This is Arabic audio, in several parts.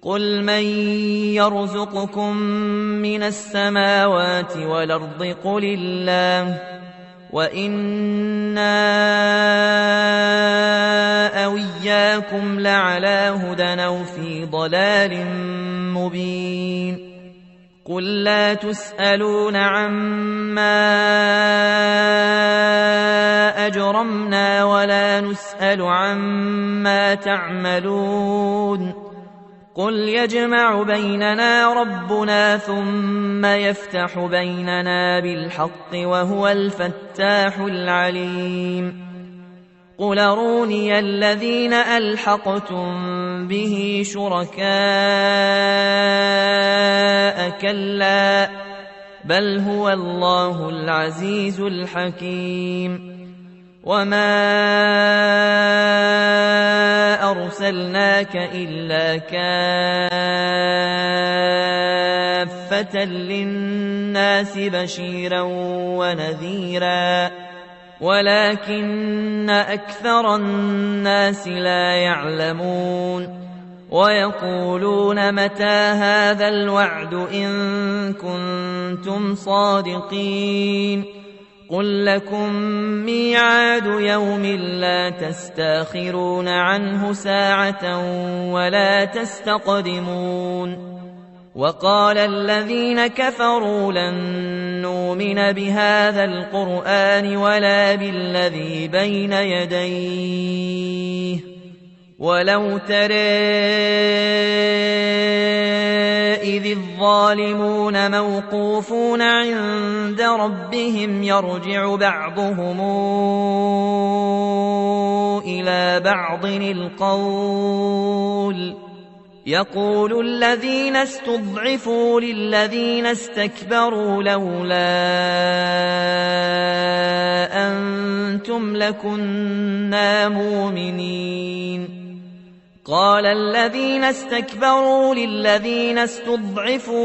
قل من يرزقكم من السماوات والأرض قل الله وإنا أو إياكم لعلى هدى أو في ضلال مبين قل لا تسألون عما أجرمنا ولا نسأل عما تعملون قل يجمع بيننا ربنا ثم يفتح بيننا بالحق وهو الفتاح العليم قل أروني الذين ألحقتم به شركاء كلا بل هو الله العزيز الحكيم وما أرسلناك إلا كافة للناس بشيرا ونذيرا ولكن أكثر الناس لا يعلمون ويقولون متى هذا الوعد إن كنتم صادقين قل لكم ميعاد يوم لا تستاخرون عنه ساعة ولا تستقدمون وقال الذين كفروا لن نؤمن بهذا القرآن ولا بالذي بين يديه ولو ترى إذ الظالمون موقوفون عند ربهم يرجع بعضهم إلى بعض القول يقول الذين استضعفوا للذين استكبروا لولا أنتم لكنا مؤمنين قال الذين استكبروا للذين استضعفوا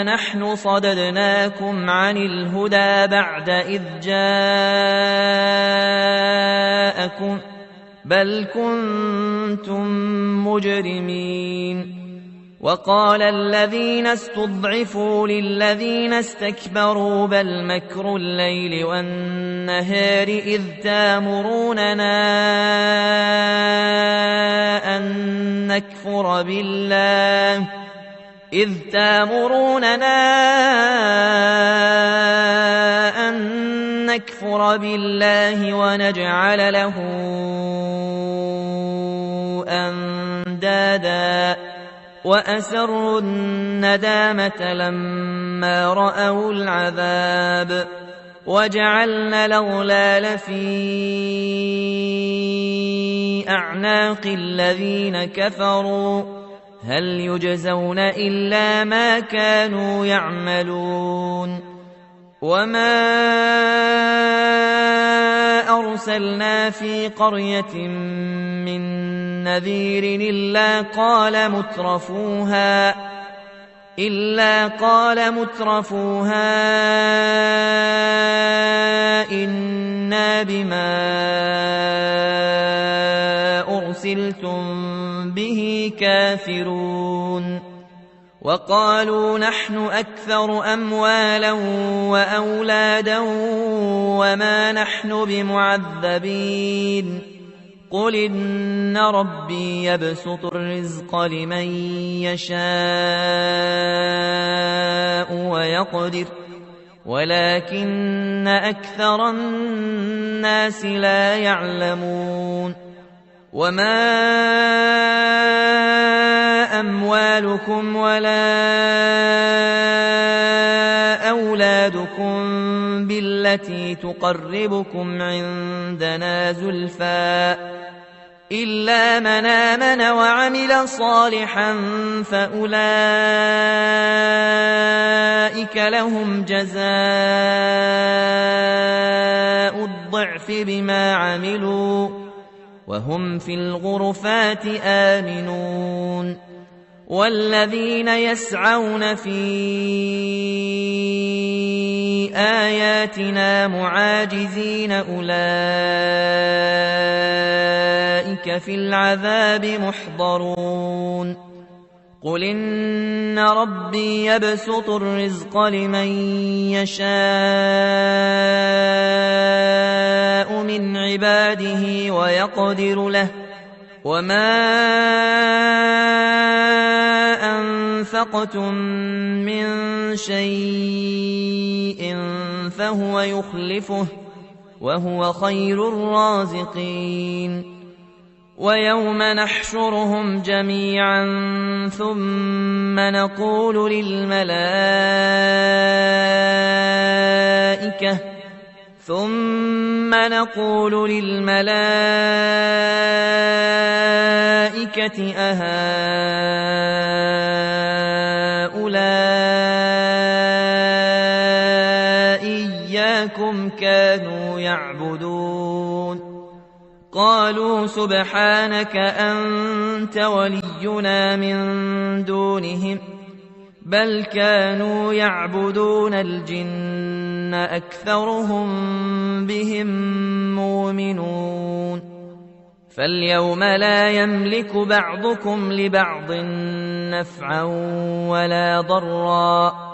أنحن صددناكم عن الهدى بعد إذ جاءكم بل كنتم مجرمين وقال الذين استضعفوا للذين استكبروا بل مكر الليل والنهار إذ تامروننا أن نكفر بالله ونجعل له أندادا وأسروا الندامة لما رأوا العذاب وجعلنا الأغلال في أعناق الذين كفروا هل يجزون إلا ما كانوا يعملون وما أرسلنا في قرية من نذير إلا قال مترفوها إنا بما أرسلتم به كافرون وقالوا نحن أكثر أموالا وأولادا وما نحن بمعذبين قل إن ربي يبسط الرزق لمن يشاء ويقدر ولكن أكثر الناس لا يعلمون وما أموالكم ولا أولادكم بالتي تقربكم عندنا زلفى إلا من آمن وعمل صالحا فأولئك لهم جزاء الضعف بما عملوا وهم في الغرفات آمنون والذين يسعون في آياتنا معاجزين أولئك أولئك في العذاب محضرون قل إن ربي يبسط الرزق لمن يشاء من عباده ويقدر له وما أنفقتم من شيء فهو يخلفه وهو خير الرازقين ويوم نحشرهم جميعا ثم نقول للملائكة أهؤلاء إياكم كانوا يعبدون قالوا سبحانك أنت ولينا من دونهم بل كانوا يعبدون الجن أكثرهم بهم مؤمنون فاليوم لا يملك بعضكم لبعض نفعا ولا ضرا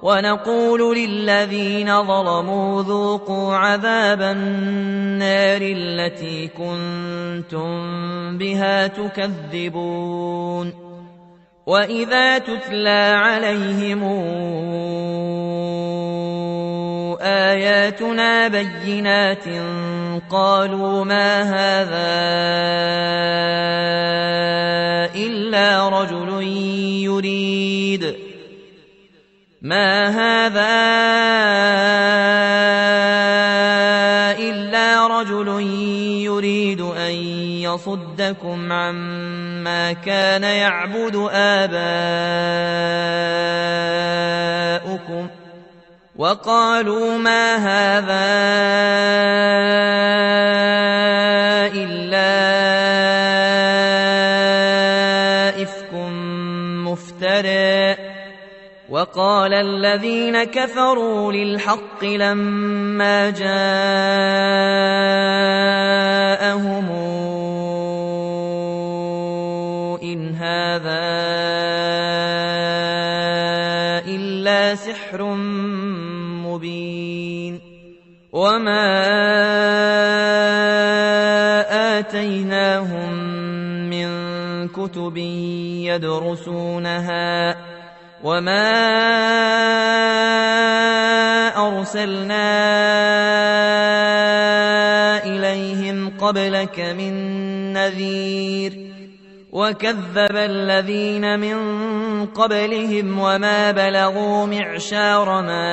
ونقول للذين ظلموا ذوقوا عذاب النار التي كنتم بها تكذبون وإذا تتلى عليهم آياتنا بينات قالوا ما هذا إلا رجل يريد أن يصدكم عما كان يعبد آباؤكم وقالوا ما هذا إلا إفك مفترى وقال الذين كفروا للحق لما جاءهم إن هذا إلا سحر مبين وما آتيناهم من كتب يدرسونها وما أرسلنا إليهم قبلك من نذير وكذب الذين من قبلهم وما بلغوا معشار ما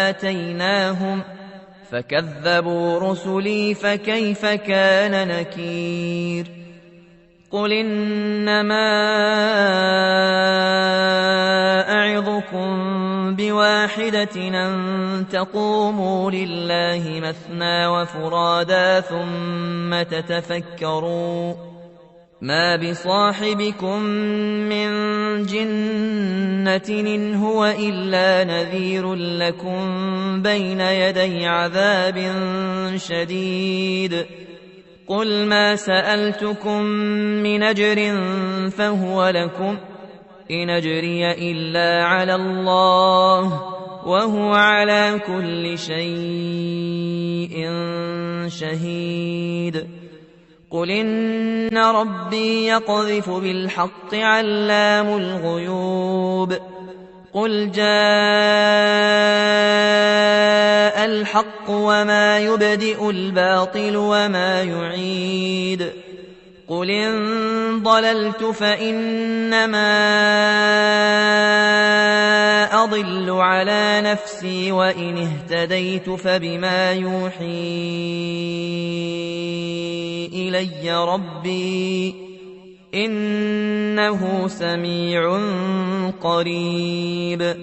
آتيناهم فكذبوا رسلي فكيف كان نكير قل إنما أعظكم بواحدة أن تقوموا لله مثنى وفرادا ثم تتفكروا ما بصاحبكم من جنة إن هو إلا نذير لكم بين يدي عذاب شديد قل ما سألتكم من أجر فهو لكم إن أجري إلا على الله وهو على كل شيء شهيد قل إن ربي يقذف بالحق علام الغيوب قل جاء الحق وما يبدئ الباطل وما يعيد قل إن ضللت فإنما أضل على نفسي وإن اهتديت فبما يوحي إلي ربي إنه سميع قريب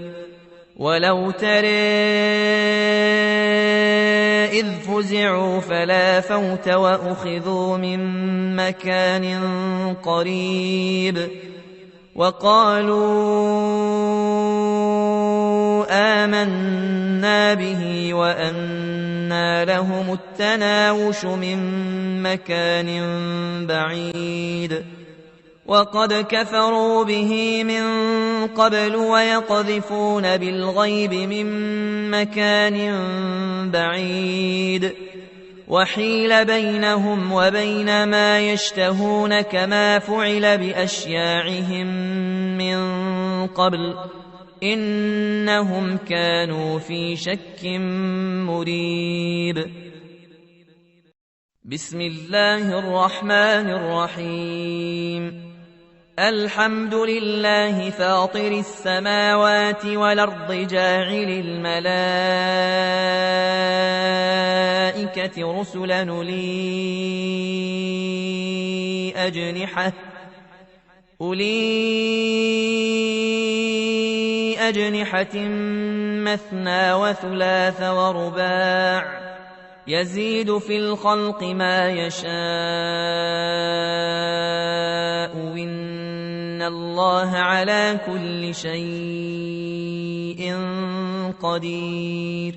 ولو ترى إذ فزعوا فلا فوت وأخذوا من مكان قريب وقالوا آمنا به وأنا وأنى لهم التناوش من مكان بعيد وقد كفروا به من قبل ويقذفون بالغيب من مكان بعيد وحيل بينهم وبين ما يشتهون كما فعل بأشياعهم من قبل إنهم كانوا في شك مريب. بسم الله الرحمن الرحيم. الحمد لله فاطر السماوات والأرض جاعل الملائكة رسلا أولي أجنحة مثنى وثلاث ورباع يزيد في الخلق ما يشاء إن الله على كل شيء قدير.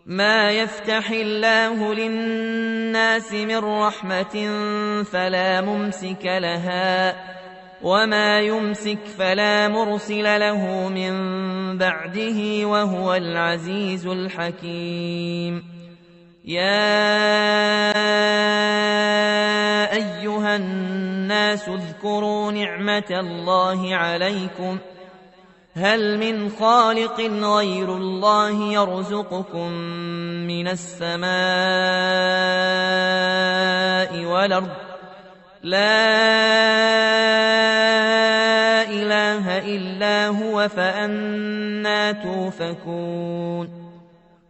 ما يفتح الله للناس من رحمة فلا ممسك لها وما يمسك فلا مرسل له من بعده وهو العزيز الحكيم. يا أيها الناس اذكروا نعمة الله عليكم هل من خالق غير الله يرزقكم من السماء والأرض لا إله إلا هو فأنى توفكون.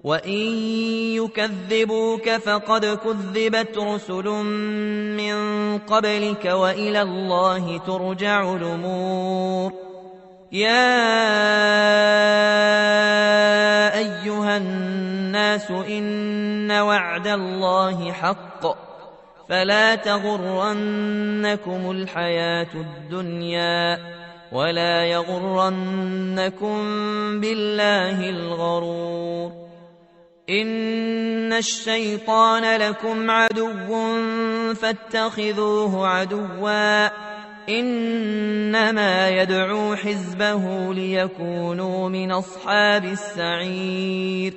وإن يكذبوك فقد كذبت رسل من قبلك وإلى الله ترجع الأمور. يا أيها الناس إن وعد الله حق فلا تغرنكم الحياة الدنيا ولا يغرنكم بالله الغرور. إن الشيطان لكم عدو فاتخذوه عدوا إنما يدعو حزبه ليكونوا من أصحاب السعير.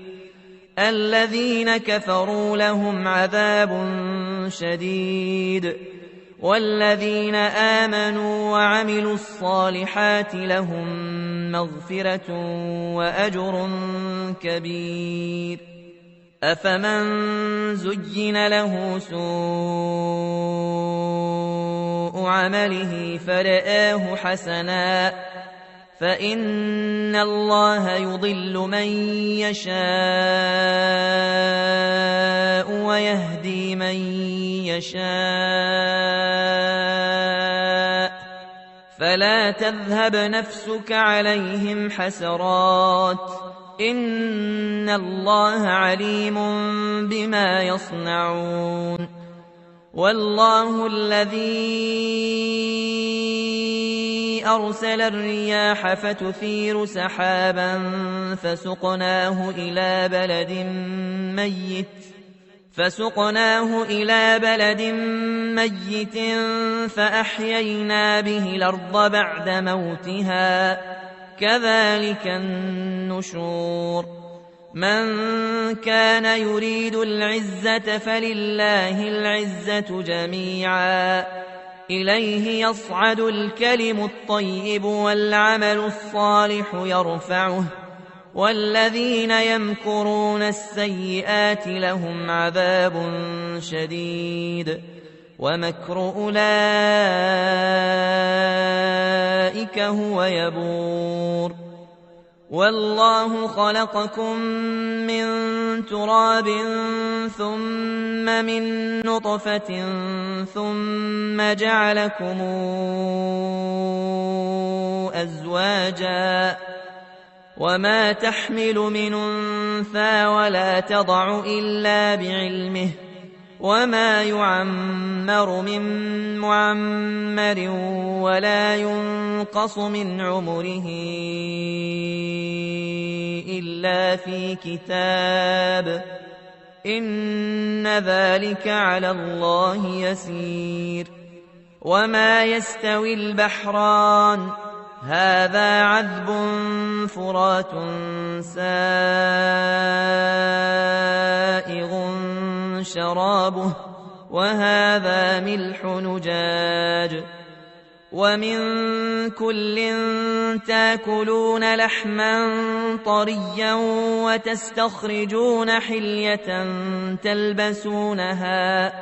الذين كفروا لهم عذاب شديد والذين آمنوا وعملوا الصالحات لهم مغفرة وأجر كبير. أفمن زين له سوء عمله فرآه حسنا فإن الله يضل من يشاء ويهدي من يشاء فلا تذهب نفسك عليهم حسرات إن الله عليم بما يصنعون. والله الذي أرسل الرياح فتثير سحابا فسقناه إلى بلد ميت فأحيينا به الأرض بعد موتها كذلك النشور. من كان يريد العزة فلله العزة جميعا إليه يصعد الكلم الطيب والعمل الصالح يرفعه والذين يمكرون السيئات لهم عذاب شديد ومكر أولئك هو يبور. والله خلقكم من تراب ثم من نطفة ثم جعلكم أزواجا وما تحمل من أنثى ولا تضع إلا بعلمه وما يعمر من معمر ولا ينقص من عمره إلا في كتاب إن ذلك على الله يسير. وما يستوي البحران هذا عذب فرات سائغ شرابه وهذا ملح نجاج ومن كل تاكلون لحما طريا وتستخرجون حلية تلبسونها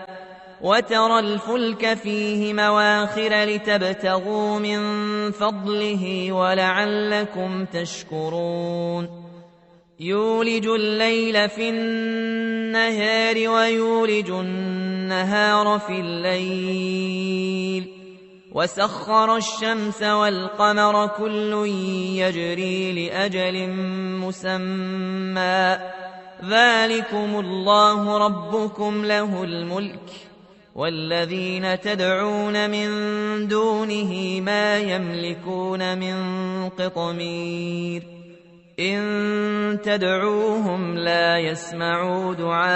وترى الفلك فيه مواخر لتبتغوا من فضله ولعلكم تشكرون يولج الليل في النهار ويولج النهار في الليل وسخر الشمس والقمر كل يجري لأجل مسمى ذلكم الله ربكم له الملك والذين تدعون من دونه ما يملكون من قطمير إن تدعوهم لا يسمعوا دعاءكم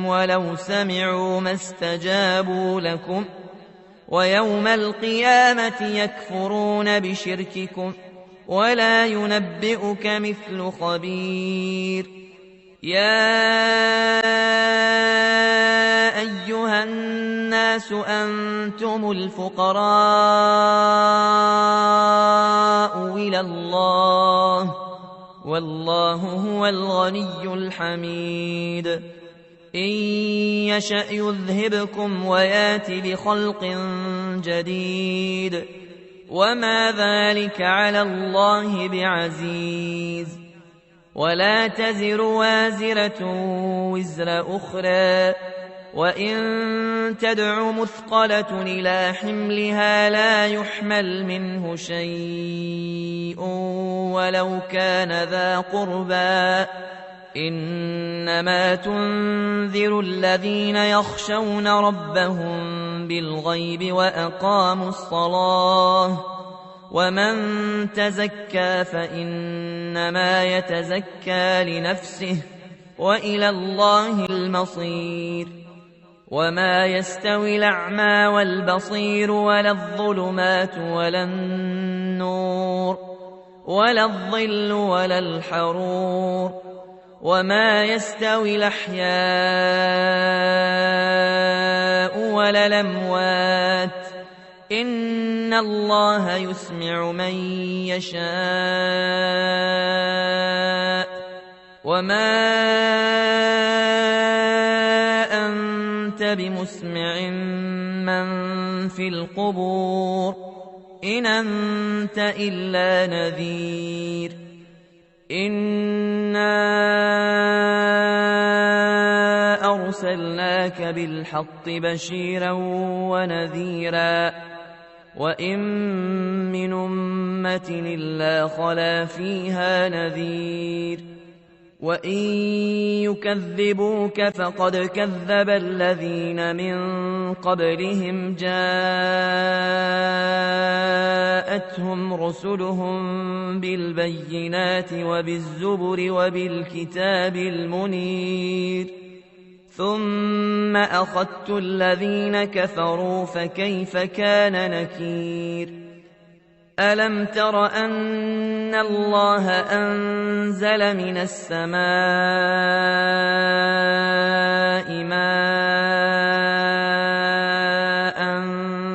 ولو سمعوا ما استجابوا لكم ويوم القيامة يكفرون بشرككم ولا ينبئك مثل خبير يا أيها الناس أنتم الفقراء إلى الله والله هو الغني الحميد إن يشأ يذهبكم ويات بخلق جديد وما ذلك على الله بعزيز ولا تزر وازرة وزر أخرى وإن تدع مثقلة إلى حملها لا يحمل منه شيء ولو كان ذا قربى إنما تنذر الذين يخشون ربهم بالغيب وأقاموا الصلاة ومن تزكى فإنما يتزكى لنفسه وإلى الله المصير وما يستوي الأعمى والبصير ولا الظلمات ولا النور ولا الظل ولا الحرور وما يستوي الأحياء ولا الأموات إن الله يسمع من يشاء وما أنت بمسمع من في القبور إن أنت إلا نذير إنا أرسلناك بالحق بشيرا ونذيرا وإن من أمة إلا خلا فيها نذير وإن يكذبوك فقد كذب الذين من قبلهم جاءتهم رسلهم بالبينات وبالزبر وبالكتاب المنير ثم أخذت الذين كفروا فكيف كان نكير ألم تر أن الله أنزل من السماء ماء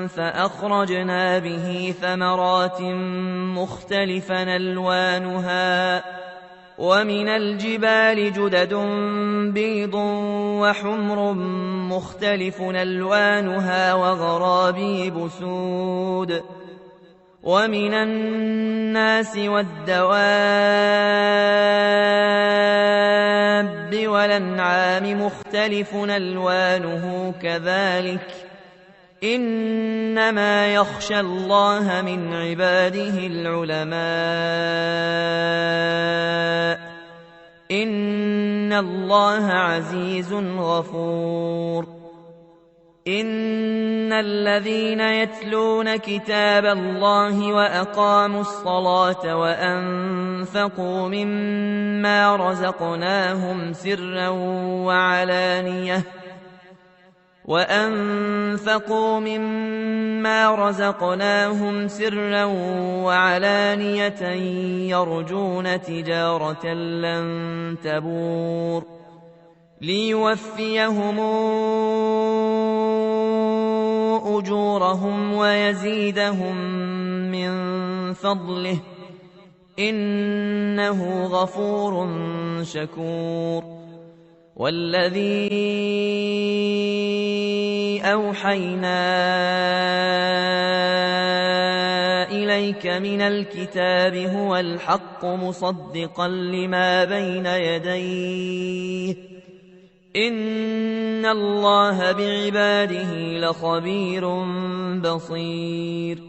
فأخرجنا به ثمرات مختلفا ألوانها ومن الجبال جدد بيض وحمر مختلف ألوانها وغرابيب سود ومن الناس والدواب والأنعام مختلف ألوانه كذلك إنما يخشى الله من عباده العلماء إن الله عزيز غفور إن الذين يتلون كتاب الله وأقاموا الصلاة وأنفقوا مما رزقناهم سرا وعلانية يرجون تجارة لن تبور ليوفيهم أجورهم ويزيدهم من فضله إنه غفور شكور. والذي أوحينا إليك من الكتاب هو الحق مصدقا لما بين يديه إن الله بعباده لخبير بصير.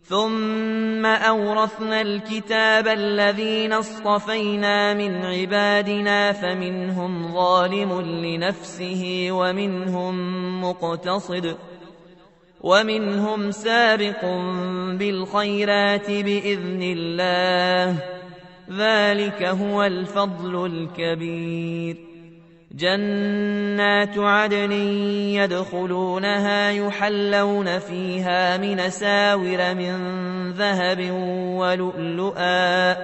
ثم أورثنا الكتاب الذين اصطفينا من عبادنا فمنهم ظالم لنفسه ومنهم مقتصد ومنهم سابق بالخيرات بإذن الله ذلك هو الفضل الكبير. جنات عدن يدخلونها يحلون فيها من أساور من ذهب ولؤلؤا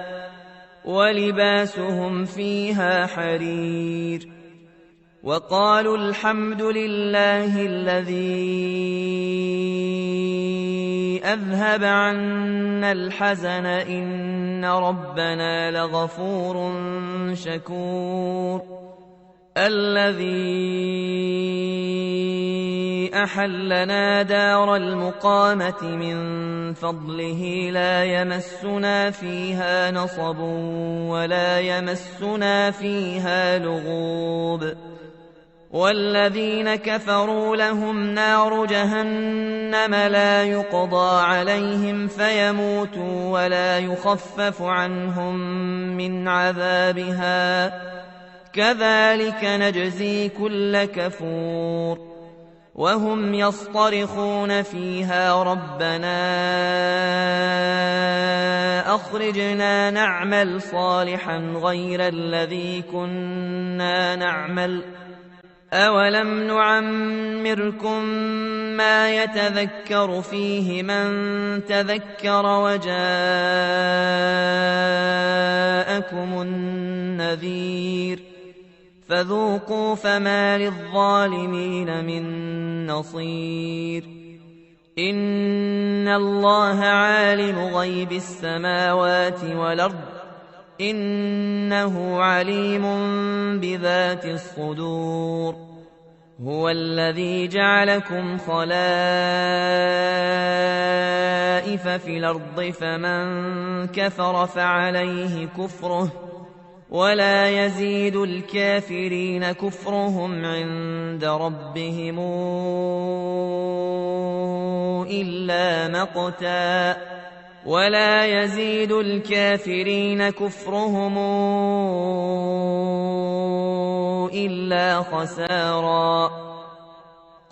ولباسهم فيها حرير. وقالوا الحمد لله الذي أذهب عنا الحزن إن ربنا لغفور شكور. الذي أحلنا دار المقامة من فضله لا يمسنا فيها نصب ولا يمسنا فيها لغوب. والذين كفروا لهم نار جهنم لا يقضى عليهم فيموتوا ولا يخفف عنهم من عذابها كذلك نجزي كل كفور. وهم يصطرخون فيها ربنا أخرجنا نعمل صالحا غير الذي كنا نعمل أولم نعمركم ما يتذكر فيه من تذكر وجاءكم النذير فذوقوا فما للظالمين من نصير. إن الله عالم غيب السماوات والأرض إنه عليم بذات الصدور. هو الذي جعلكم خلائف في الأرض فمن كفر فعليه كفره ولا يزيد الكافرين كفرهم عند ربهم إلا مقتا ولا يزيد الكافرين كفرهم إلا خسارا.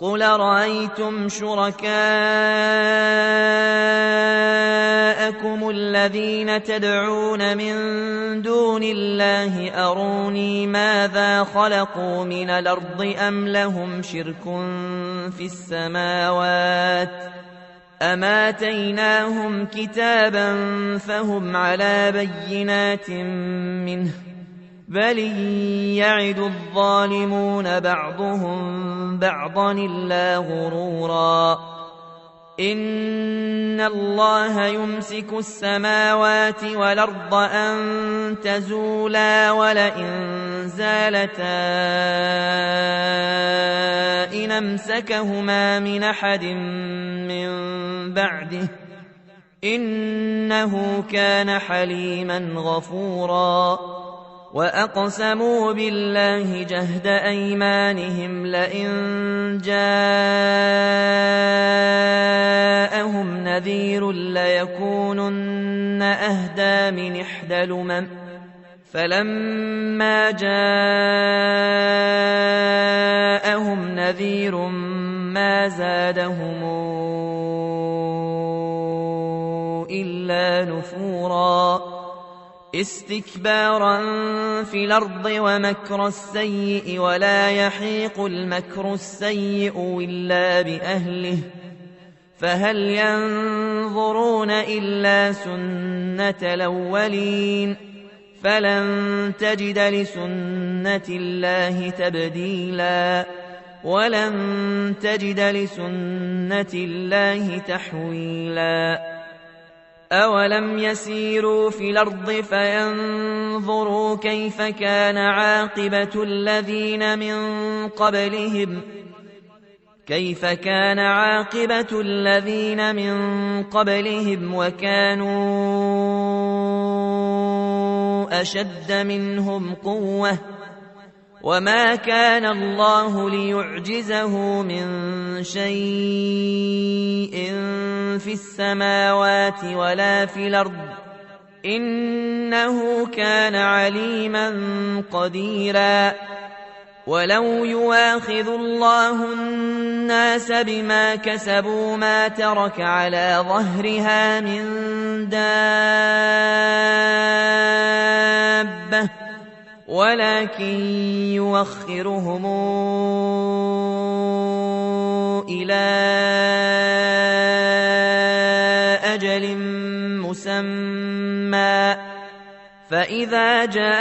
قل رأيتم شركاءكم الذين تدعون من دون الله أروني ماذا خلقوا من الأرض أم لهم شرك في السماوات أم آتيناهم كتابا فهم على بينات منه بل يعد الظالمون بعضهم بعضا إلا غرورا. إن الله يمسك السماوات والأرض أن تزولا ولئن زالتا إن أمسكهما من أحد من بعده إنه كان حليما غفورا. وأقسموا بالله جهد أيمانهم لئن جاءهم نذير ليكونن أهدى من إحدى الأمم فلما جاءهم نذير نذير ما زادهم إلا نفورا استكبارا في الأرض ومكر السيء ولا يحيق المكر السيء إلا بأهله فهل ينظرون إلا سنة الأولين فلن تجد لسنة الله تبديلا ولن تجد لسنة الله تحويلا أولم يسيروا في الأرض فينظروا كيف كان عاقبة الذين من قبلهم وكانوا أشد منهم قوة وما كان الله ليعجزه من شيء في السماوات ولا في الأرض إنه كان عليما قديرا ولو يواخذ الله الناس بما كسبوا ما ترك على ظهرها من دابة ولكن يوخرهم إلى أجل مسمى فإذا جاء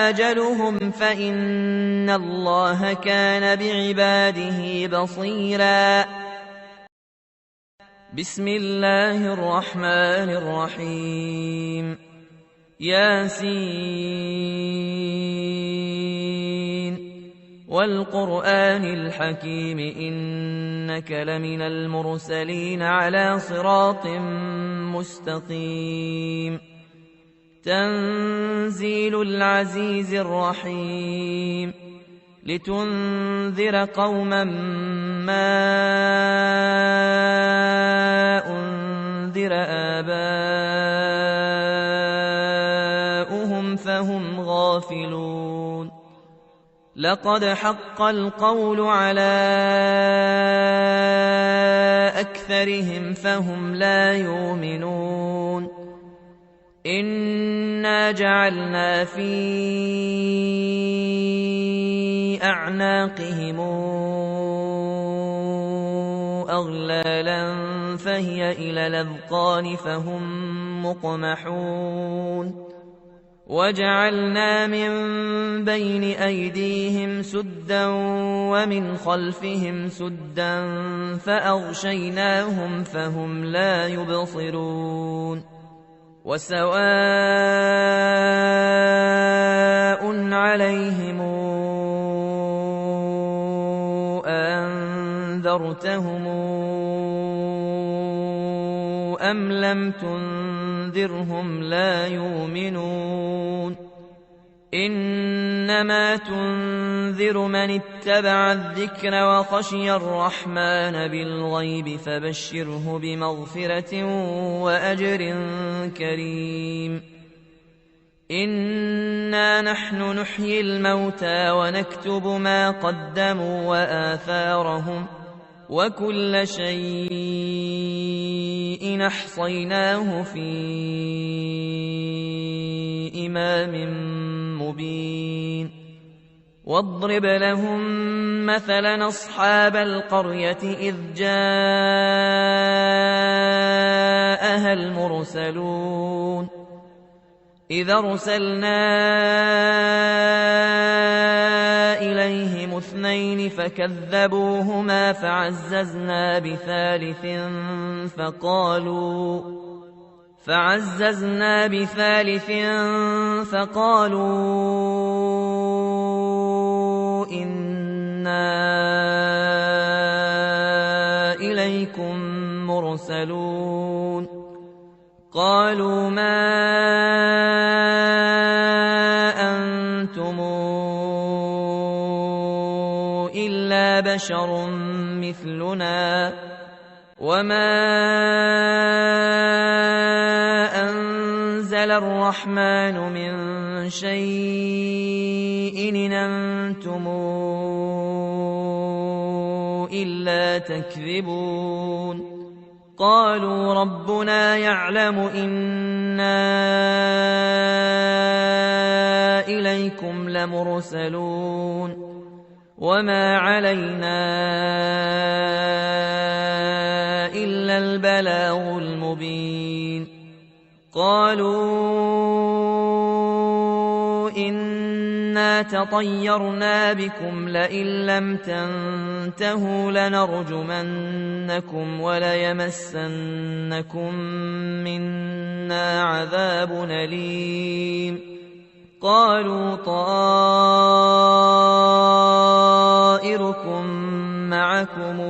أجلهم فإن الله كان بعباده بصيرا بسم الله الرحمن الرحيم ياسين والقرآن الحكيم إنك لمن المرسلين على صراط مستقيم تنزيل العزيز الرحيم لتنذر قوما ما أنذر آباؤهم فهم غافلون لقد حق القول على أكثرهم فهم لا يؤمنون إنا جعلنا في أعناقهم أغلالا فهي إلى الأذقان فهم مقمحون وجعلنا من بين أيديهم سدا ومن خلفهم سدا فأغشيناهم فهم لا يبصرون وسواء عليهم أنذرتهم أم لم تنذرهم لا يؤمنون إنما تنذر من اتبع الذكر وخشي الرحمن بالغيب فبشره بمغفرة وأجر كريم إنا نحن نحيي الموتى ونكتب ما قدموا وآثارهم وكل شيء أحصيناه في إمام مبين واضرب لهم مثلا أصحاب القرية إذ جاءها المرسلون إذ أرسلنا إليهم اثنين فكذبوهما فعززنا بثالث فقالوا إنا إليكم مرسلون قالوا ما أنتم إلا بشر مثلنا وما أنزل نزل الرحمن من شيء إن أنتم إلا تكذبون قالوا ربنا يعلم إنا إليكم لمرسلون وما علينا إلا البلاغ المبين قالوا إنا تطيرنا بكم لئن لم تنتهوا لنرجمنكم وليمسنكم منا عذاب أليم قالوا طائركم معكم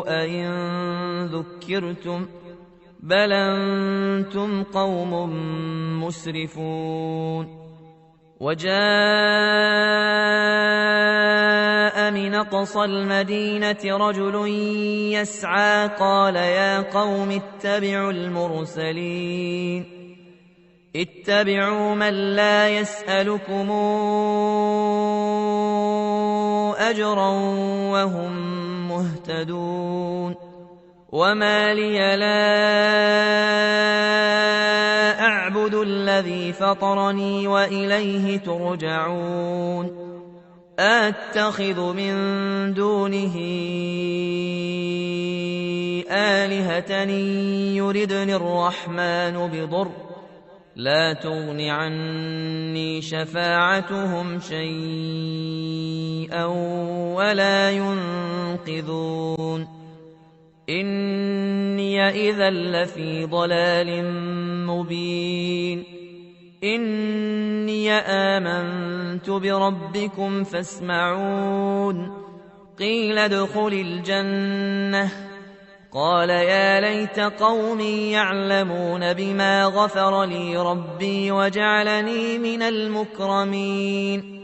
أئن ذكرتم بل أنتم قوم مسرفون وجاء من أقصى المدينة رجل يسعى قال يا قوم اتبعوا المرسلين اتبعوا من لا يسألكم أجرا وهم مهتدون وما لي لا أعبد الذي فطرني وإليه ترجعون أتخذ من دونه آلهة يردني الرحمن بضر لا تغن عني شفاعتهم شيئا ولا ينقذون إني إذا لفي ضلال مبين إني آمنت بربكم فاسمعون قيل ادخل الجنة قال يا ليت قومي يعلمون بما غفر لي ربي وجعلني من المكرمين